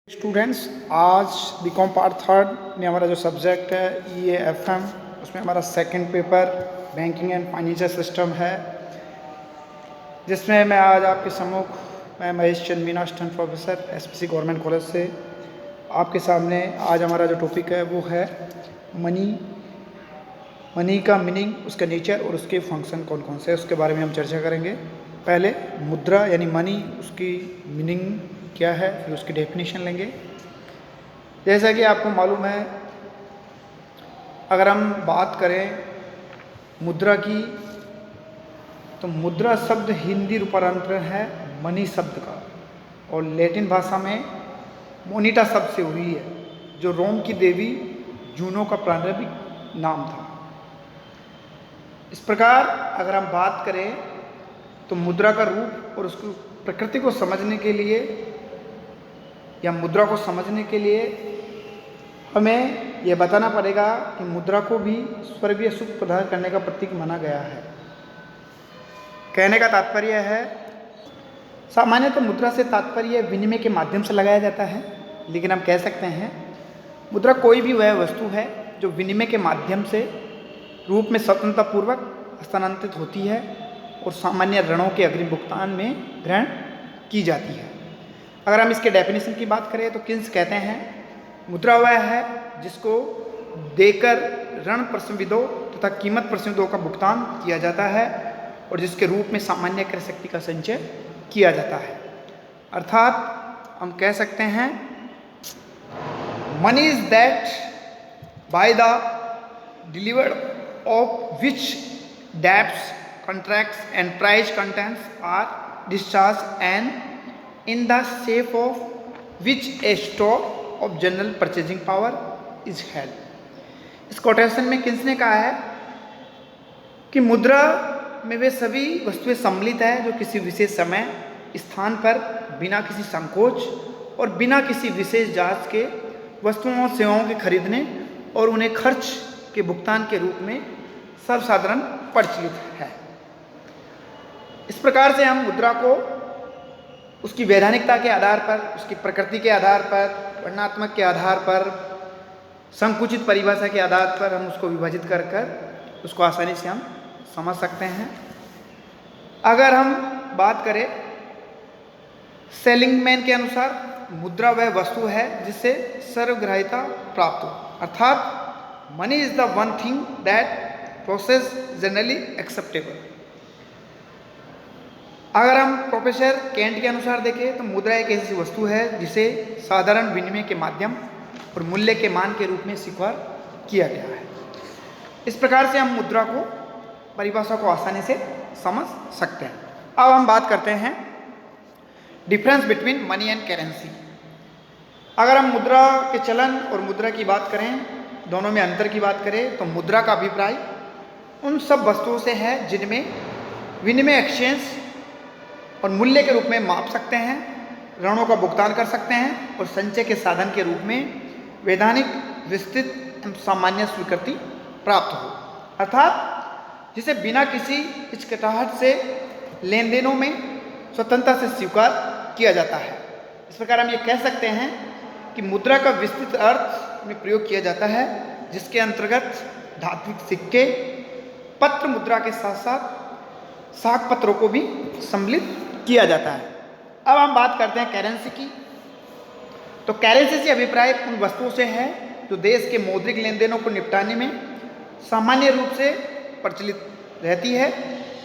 Students, आज BCom part third में हमारा जो सब्जेक्ट है EAFM, उसमें हमारा second paper banking and financial system है, जिसमें मैं आज आपके सम्मुख मैं Mahesh Chand Meena assistant professor SPC government college से आपके सामने आज हमारा जो टॉपिक है वो है मनी का मीनिंग, उसका नेचर और उसके फंक्शन कौन कौन से हैं, उसके बारे में हम चर्चा करेंगे। पहले मुद्रा यानी मनी, उसकी मीनिंग क्या है, फिर उसकी डेफिनेशन लेंगे। जैसा कि आपको मालूम है, अगर हम बात करें मुद्रा की, तो मुद्रा शब्द हिंदी रूपांतरण है मनी शब्द का, और लैटिन भाषा में मोनिटा शब्द से हुई है, जो रोम की देवी जूनो का प्रारंभिक नाम था। इस प्रकार अगर हम बात करें तो मुद्रा का रूप और उसकी प्रकृति को समझने के लिए या मुद्रा को समझने के लिए हमें यह बताना पड़ेगा कि मुद्रा को भी स्वर्गीय सुख प्रदान करने का प्रतीक माना गया है। कहने का तात्पर्य है, सामान्यतः तो मुद्रा से तात्पर्य विनिमय के माध्यम से लगाया जाता है, लेकिन हम कह सकते हैं मुद्रा कोई भी वह वस्तु है जो विनिमय के माध्यम से रूप में स्वतंत्रतापूर्वक हस्तांतरित होती है और सामान्य ऋणों के अग्रिम भुगतान में ग्रहण की जाती है। अगर हम इसके डेफिनेशन की बात करें तो किन्स कहते हैं, मुद्रा वह है जिसको देकर ऋण प्रशंविदों तथा कीमत प्रशंविदों का भुगतान किया जाता है और जिसके रूप में सामान्य क्रय शक्ति का संचय किया जाता है। अर्थात हम कह सकते हैं money is that by the delivered of which debts, contracts and price contents are discharged and in the shape of which a store of general purchasing power is held। इस कोटेशन में किसने कहा है कि मुद्रा में वे सभी वस्तुएं सम्मिलित है जो किसी विशेष समय स्थान पर बिना किसी संकोच और बिना किसी विशेष जांच के वस्तुओं और सेवाओं के खरीदने और उन्हें खर्च के भुगतान के रूप में सर्वसाधारण प्रचलित है। इस प्रकार से हम मुद्रा को उसकी वैधानिकता के आधार पर, उसकी प्रकृति के आधार पर, वर्णनात्मक के आधार पर, संकुचित परिभाषा के आधार पर हम उसको विभाजित कर कर उसको आसानी से हम समझ सकते हैं। अगर हम बात करें सेलिंगमैन के अनुसार, मुद्रा वह वस्तु है जिससे सर्वग्राह्यता प्राप्त हो, अर्थात money is the one thing that process generally acceptable. अगर हम प्रोफेसर केंट के अनुसार देखें तो मुद्रा एक ऐसी वस्तु है जिसे साधारण विनिमय के माध्यम और मूल्य के मान के रूप में स्वीकार किया गया है। इस प्रकार से हम मुद्रा को, परिभाषा को आसानी से समझ सकते हैं। अब हम बात करते हैं difference between money and currency. अगर हम मुद्रा के चलन और मुद्रा की बात करें, दोनों में अंतर की बात करें, तो मुद्रा का अभिप्राय उन सब वस्तुओं से है जिनमें विनिमय एक्सचेंज और मूल्य के रूप में माप सकते हैं, ऋणों का भुगतान कर सकते हैं और संचय के साधन के रूप में वैधानिक, विस्तृत एवं सामान्य स्वीकृति प्राप्त हो, अर्थात जिसे बिना किसी हिचकिचाहट से लेन देनों में स्वतंत्रता से स्वीकार किया जाता है। इस प्रकार हम ये कह सकते हैं कि मुद्रा का विस्तृत अर्थ में प्रयोग किया जाता है, जिसके अंतर्गत धात्विक सिक्के, पत्र मुद्रा के साथ साथ साख पत्रों को भी सम्मिलित किया जाता है। अब हम बात करते हैं करेंसी की। तो करेंसी से अभिप्राय उन वस्तुओं से है जो देश के मौद्रिक लेन देनों को निपटाने में सामान्य रूप से प्रचलित रहती है,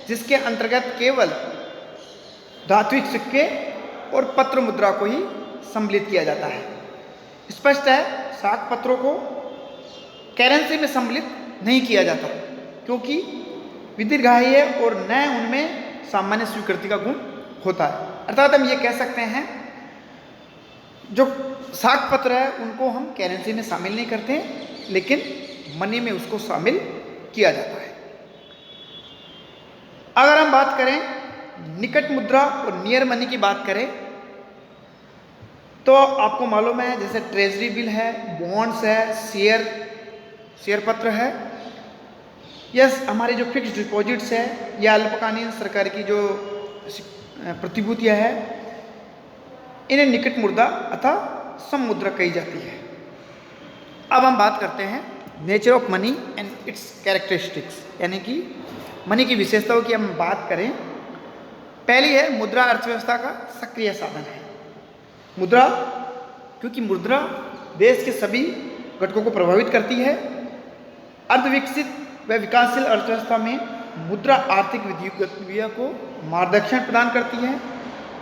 जिसके अंतर्गत केवल धात्विक सिक्के और पत्र मुद्रा को ही सम्मिलित किया जाता है। स्पष्ट है, साख पत्रों को करेंसी में सम्मिलित नहीं किया जाता क्योंकि विधिग्राह्य और न उनमें सामान्य स्वीकृति का गुण होता है। अर्थात हम ये कह सकते हैं जो साख पत्र है उनको हम करेंसी में शामिल नहीं करते, लेकिन मनी में उसको शामिल किया जाता है। अगर हम बात करें निकट मुद्रा और नियर मनी की बात करें तो आपको मालूम है, जैसे ट्रेजरी बिल है, बॉन्ड्स है, शेयर पत्र है, यस हमारे जो फिक्स डिपॉजिट्स है या अल्पकालीन सरकार की जो प्रतिभूतियां है, इन्हें निकट मुद्रा अथवा संमुद्रक कही जाती है। अब हम बात करते हैं nature of money and it's characteristics, यानी कि मनी की विशेषताओं की हम बात करें। पहली है मुद्रा अर्थव्यवस्था का सक्रिय साधन है। मुद्रा, क्योंकि मुद्रा देश के सभी घटकों को प्रभावित करती है। अर्धविकसित व विकासशील अर्थव्यवस्था में मुद्रा आर्थिक गतिविधियों को मार्गदर्शन प्रदान करती है,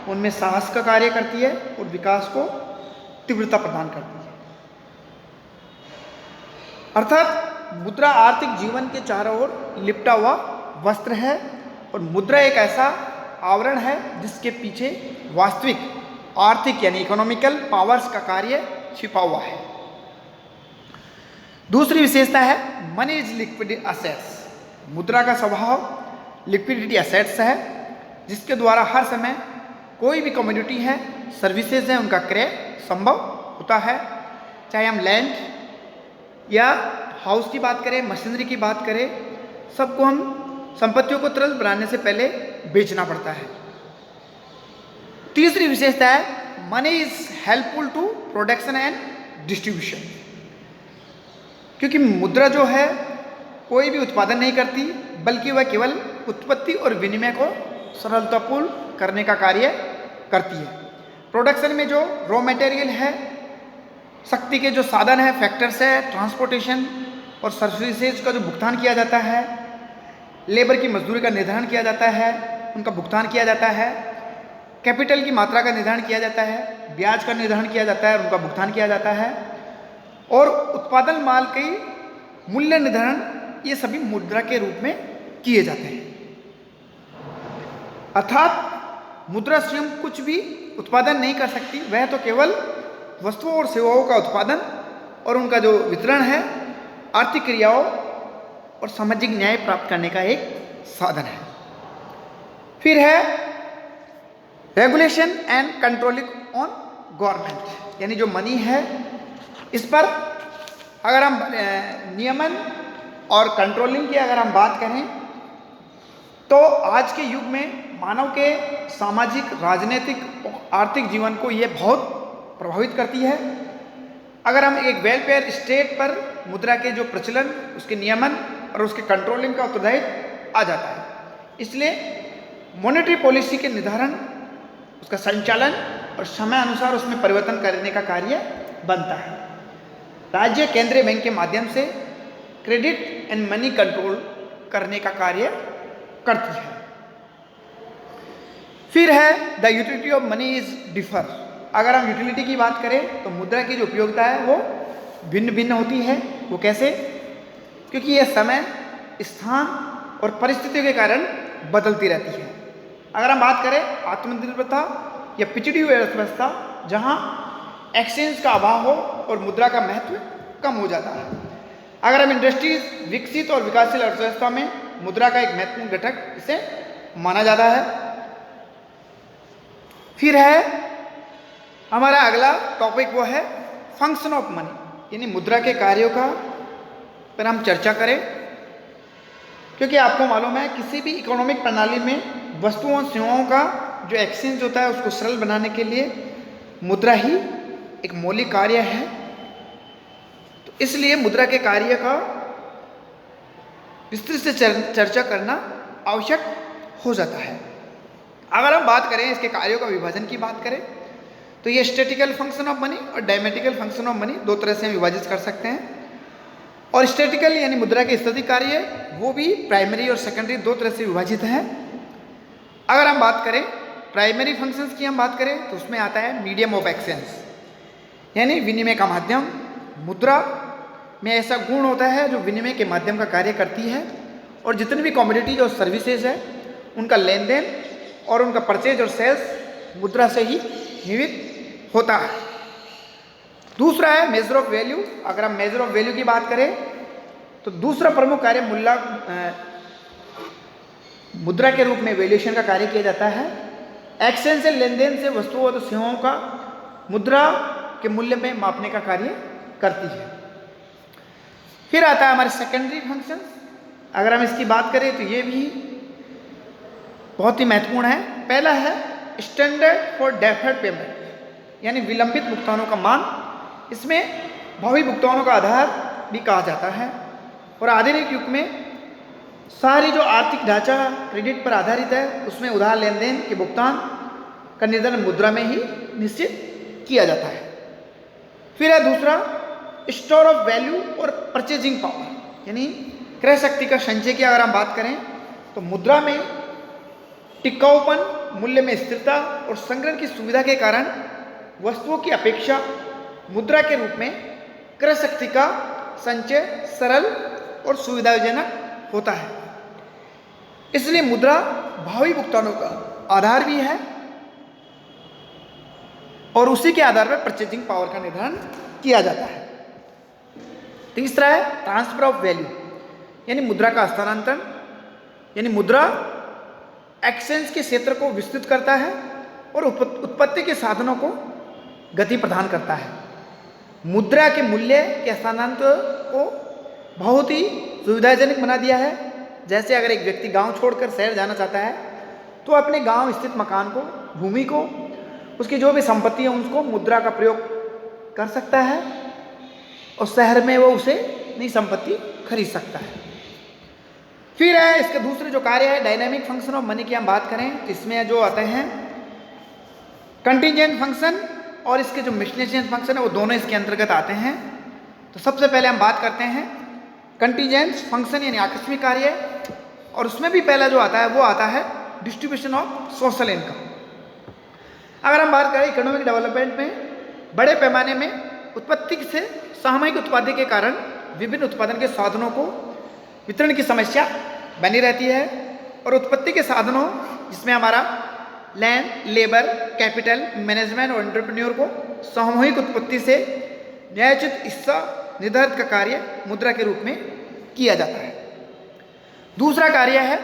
उनमें साहस का कार्य करती है और विकास को तीव्रता प्रदान करती है। अर्थात मुद्रा आर्थिक जीवन के चारों ओर लिपटा हुआ वस्त्र है और मुद्रा एक ऐसा आवरण है जिसके पीछे वास्तविक आर्थिक यानी इकोनॉमिकल पावर्स का कार्य छिपा हुआ है। दूसरी विशेषता है मनी इज लिक्विड असेट्स। मुद्रा का स्वभाव लिक्विडिटी असेट्स है, जिसके द्वारा हर समय कोई भी कमोडिटी है, सर्विसेज है, उनका क्रय संभव होता है। चाहे हम लैंड या हाउस की बात करें, मशीनरी की बात करें, सबको हम संपत्तियों को तुरंत बनाने से पहले बेचना पड़ता है। तीसरी विशेषता है money is helpful to production and distribution. क्योंकि मुद्रा जो है कोई भी उत्पादन नहीं करती, बल्कि वह केवल उत्पत्ति और विनिमय को सरलतापूर्ण करने का कार्य करती है। प्रोडक्शन में जो रॉ मटेरियल है, शक्ति के जो साधन है, फैक्टर्स है, ट्रांसपोर्टेशन और सर्विसेज का जो भुगतान किया जाता है, लेबर की मजदूरी का निर्धारण किया जाता है, उनका भुगतान किया जाता है, कैपिटल की मात्रा का निर्धारण किया जाता है, ब्याज का निर्धारण किया जाता है, उनका भुगतान किया जाता है, और उत्पादन माल के मूल्य निर्धारण, ये सभी मुद्रा के रूप में किए जाते हैं। अर्थात मुद्रा स्वयं कुछ भी उत्पादन नहीं कर सकती, वह तो केवल वस्तुओं और सेवाओं का उत्पादन और उनका जो वितरण है, आर्थिक क्रियाओं और सामाजिक न्याय प्राप्त करने का एक साधन है। फिर है regulation and controlling on government, यानी जो मनी है इस पर अगर हम नियमन और कंट्रोलिंग की अगर हम बात करें तो आज के युग में मानव के सामाजिक, राजनीतिक, आर्थिक जीवन को ये बहुत प्रभावित करती है। अगर हम एक वेलफेयर स्टेट पर मुद्रा के जो प्रचलन, उसके नियमन और उसके कंट्रोलिंग का उत्तरदायित्व आ जाता है। इसलिए मॉनेटरी पॉलिसी के निर्धारण, उसका संचालन और समय अनुसार उसमें परिवर्तन करने का कार्य बनता है। राज्य केंद्रीय बैंक के माध्यम से क्रेडिट एंड मनी कंट्रोल करने का कार्य करती है। फिर है the utility of money is differ. अगर हम यूटिलिटी की बात करें तो मुद्रा की जो उपयोगिता है वो भिन्न भिन्न होती है। वो कैसे? क्योंकि यह समय, स्थान और परिस्थितियों के कारण बदलती रहती है। अगर हम बात करें आत्मनिर्भरता या पिछड़ी हुई अर्थव्यवस्था, जहाँ एक्सचेंज का अभाव हो और मुद्रा का महत्व कम हो जाता है। अगर हम इंडस्ट्रीज, विकसित और विकासशील अर्थव्यवस्था में मुद्रा का एक महत्वपूर्ण घटक इसे माना जाता है। फिर है हमारा अगला टॉपिक, वो है फंक्शन ऑफ मनी, यानी मुद्रा के कार्यों का पर हम चर्चा करें। क्योंकि आपको मालूम है किसी भी इकोनॉमिक प्रणाली में वस्तुओं और सेवाओं का जो एक्सचेंज होता है उसको सरल बनाने के लिए मुद्रा ही एक मौलिक कार्य है। तो इसलिए मुद्रा के कार्य का विस्तृत से चर्चा करना आवश्यक हो जाता है। अगर हम बात करें इसके कार्यों का विभाजन की बात करें तो ये स्टैटिकल फंक्शन ऑफ मनी और डायमेटिकल फंक्शन ऑफ मनी दो तरह से हम विभाजित कर सकते हैं। और स्टैटिकल यानी मुद्रा के स्थैतिक कार्य वो भी प्राइमरी और सेकेंडरी दो तरह से विभाजित है। अगर हम बात करें प्राइमरी फंक्शंस की हम बात करें तो उसमें आता है मीडियम ऑफ एक्सचेंज, यानी विनिमय का माध्यम। मुद्रा में ऐसा गुण होता है जो विनिमय के माध्यम का कार्य करती है और जितनी भी कमोडिटीज और सर्विसेज है उनका लेन देन और उनका परचेज और सेल्स मुद्रा से ही निहित होता है। दूसरा है मेजर ऑफ वैल्यू। अगर हम मेजर ऑफ वैल्यू की बात करें तो दूसरा प्रमुख कार्य मुद्रा के रूप में वैल्यूएशन का कार्य किया जाता है। एक्सचेंज से लेन देन से वस्तुओं और सेवाओं का मुद्रा के मूल्य में मापने का कार्य करती है। फिर आता है हमारे सेकेंडरी फंक्शन। अगर हम इसकी बात करें तो ये भी बहुत ही महत्वपूर्ण है। पहला है स्टैंडर्ड फॉर डेफर्ड पेमेंट, यानी विलंबित भुगतानों का मान, इसमें भावी भुगतानों का आधार भी कहा जाता है। और आधुनिक युग में सारी जो आर्थिक ढांचा क्रेडिट पर आधारित है, उसमें उधार लेन देन के भुगतान का निर्धारण मुद्रा में ही निश्चित किया जाता है। फिर है दूसरा स्टोर ऑफ वैल्यू और परचेजिंग पावर, यानी क्रय शक्ति का संचय की अगर हम बात करें तो मुद्रा में टिकाऊपन, मूल्य में स्थिरता और संग्रहण की सुविधा के कारण वस्तुओं की अपेक्षा मुद्रा के रूप में क्रय शक्ति का संचय सरल और सुविधाजनक होता है। इसलिए मुद्रा भावी भुगतानों का आधार भी है और उसी के आधार पर परचेजिंग पावर का निर्धारण किया जाता है। तीसरा है ट्रांसफर ऑफ वैल्यू, यानी मुद्रा का हस्तांतरण, यानी मुद्रा एक्सचेंज के क्षेत्र को विस्तृत करता है और उत्पत्ति के साधनों को गति प्रदान करता है। मुद्रा के मूल्य के हस्तांतरण को बहुत ही सुविधाजनक बना दिया है। जैसे अगर एक व्यक्ति गांव छोड़कर शहर जाना चाहता है तो अपने गांव स्थित मकान को, भूमि को, उसकी जो भी संपत्ति है उसको मुद्रा का प्रयोग कर सकता है और शहर में वो उसे नई संपत्ति खरीद सकता है। फिर है इसके दूसरे जो कार्य है डायनामिक फंक्शन ऑफ मनी की हम बात करें तो इसमें जो आते हैं कंटीजेंट फंक्शन और इसके जो मिसलेनियस फंक्शन है वो दोनों इसके अंतर्गत आते हैं। तो सबसे पहले हम बात करते हैं कंटीजेंट फंक्शन यानी आकस्मिक कार्य, और उसमें भी पहला जो आता है वो आता है डिस्ट्रीब्यूशन ऑफ सोशल इनकम। अगर हम बात करें इकोनॉमिक डेवलपमेंट में बड़े पैमाने में उत्पत्ति से सामूहिक उत्पादन के कारण विभिन्न उत्पादन के साधनों को वितरण की समस्या बनी रहती है और उत्पत्ति के साधनों जिसमें हमारा लैंड, लेबर, कैपिटल, मैनेजमेंट और एंटरप्रेन्योर को सामूहिक उत्पत्ति से न्यायोचित हिस्सा निर्धारित का कार्य मुद्रा के रूप में किया जाता है। दूसरा कार्य है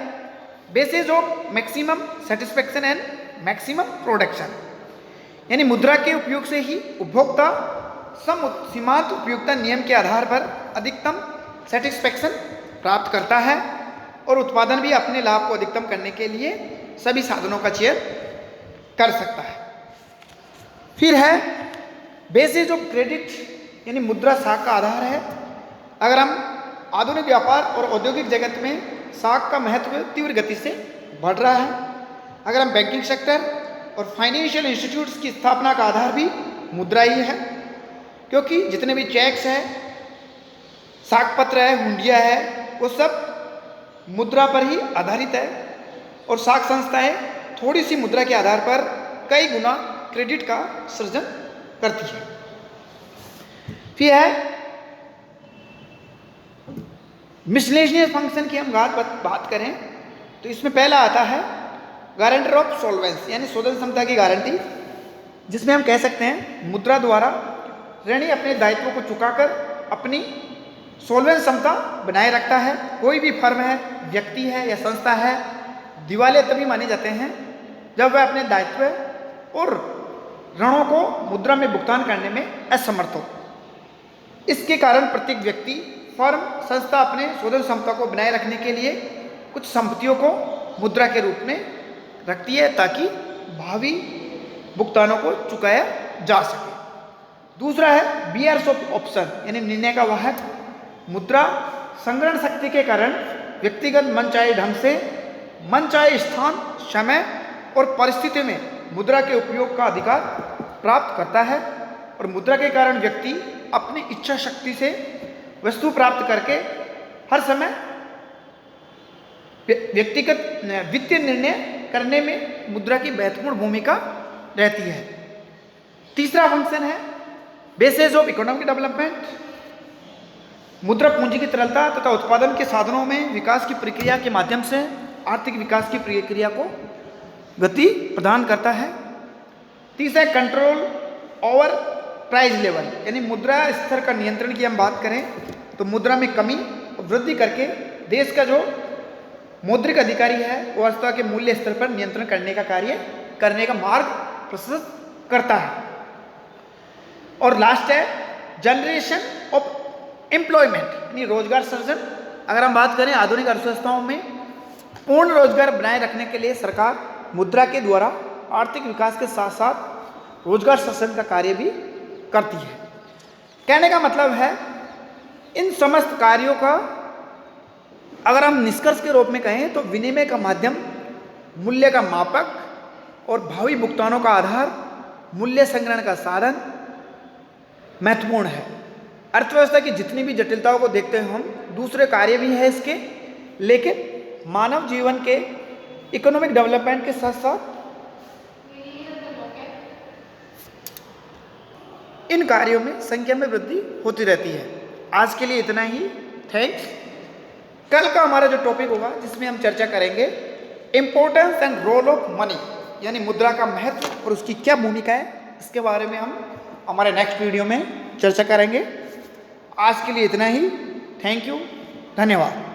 basis of maximum satisfaction and maximum production, यानी मुद्रा के उपयोग से ही उपभोक्ता सीमांत उपयोगिता नियम के आधार पर अधिकतम सेटिस्फेक्शन प्राप्त करता है और उत्पादन भी अपने लाभ को अधिकतम करने के लिए सभी साधनों का चयन कर सकता है। फिर है बेसिस ऑफ क्रेडिट, यानी मुद्रा साख का आधार है। अगर हम आधुनिक व्यापार और औद्योगिक जगत में साख का महत्व तीव्र गति से बढ़ रहा है। अगर हम बैंकिंग सेक्टर और फाइनेंशियल इंस्टीट्यूट्स की स्थापना का आधार भी मुद्रा ही है, क्योंकि जितने भी चेक्स हैं, साख पत्र है, हुंडिया है, वो सब मुद्रा पर ही आधारित है और साख संस्थाएं थोड़ी सी मुद्रा के आधार पर कई गुना क्रेडिट का सृजन करती है। फिर है मिसलेनियस फंक्शन की हम बात करें तो इसमें पहला आता है गारंटर ऑफ सॉल्वेंस, यानी शोधन क्षमता की गारंटी, जिसमें हम कह सकते हैं मुद्रा द्वारा ऋणी अपने दायित्वों को चुकाकर अपनी सॉल्वेंस क्षमता बनाए रखता है। कोई भी फर्म है, व्यक्ति है या संस्था है, दिवालिया तभी माने जाते हैं जब वह अपने दायित्व और ऋणों को मुद्रा में भुगतान करने में असमर्थ हो। इसके कारण प्रत्येक व्यक्ति, फर्म, संस्था अपने शोधन क्षमता को बनाए रखने के लिए कुछ संपत्तियों को मुद्रा के रूप में रखती है ताकि भावी भुगतानों को चुकाया जा सके। दूसरा है बियर्स ऑफ ऑप्शन, यानी निर्णय का वाहक। मुद्रा संग्रहण शक्ति के कारण व्यक्तिगत मनचाहे ढंग से मनचाहे स्थान, समय और परिस्थिति में मुद्रा के उपयोग का अधिकार प्राप्त करता है और मुद्रा के कारण व्यक्ति अपनी इच्छा शक्ति से वस्तु प्राप्त करके हर समय व्यक्तिगत वित्तीय निर्णय करने में मुद्रा की महत्वपूर्ण भूमिका रहती है। तीसरा फंक्शन है बेसिस ऑफ इकोनॉमिक डेवलपमेंट। मुद्रा पूंजी की तरलता तथा उत्पादन के साधनों में विकास की प्रक्रिया के माध्यम से आर्थिक विकास की प्रक्रिया को गति प्रदान करता है। तीसरा कंट्रोल ओवर प्राइस लेवल, यानी मुद्रा स्तर का नियंत्रण की हम बात करें तो मुद्रा में कमी और वृद्धि करके देश का जो मौद्रिक अधिकारी है वो अर्थव्यवस्था के मूल्य स्तर पर नियंत्रण करने का कार्य करने का मार्ग प्रशस्त करता है। और लास्ट है जनरेशन ऑफ एम्प्लॉयमेंट, यानी रोजगार सृजन। अगर हम बात करें आधुनिक अर्थव्यवस्थाओं में पूर्ण रोजगार बनाए रखने के लिए सरकार मुद्रा के द्वारा आर्थिक विकास के साथ साथ रोजगार सृजन का कार्य भी करती है। कहने का मतलब है इन समस्त कार्यों का अगर हम निष्कर्ष के रूप में कहें तो विनिमय का माध्यम, मूल्य का मापक और भावी भुगतानों का आधार, मूल्य संग्रहण का साधन महत्वपूर्ण है। अर्थव्यवस्था की जितनी भी जटिलताओं को देखते हैं हम, दूसरे कार्य भी है इसके, लेकिन मानव जीवन के इकोनॉमिक डेवलपमेंट के साथ साथ इन कार्यों में संख्या में वृद्धि होती रहती है। आज के लिए इतना ही, थैंक्स। कल का हमारा जो टॉपिक होगा जिसमें हम चर्चा करेंगे importance and role of money, यानी मुद्रा का महत्व और उसकी क्या भूमिका है, इसके बारे में हम हमारे नेक्स्ट वीडियो में चर्चा करेंगे। आज के लिए इतना ही, थैंक यू, धन्यवाद।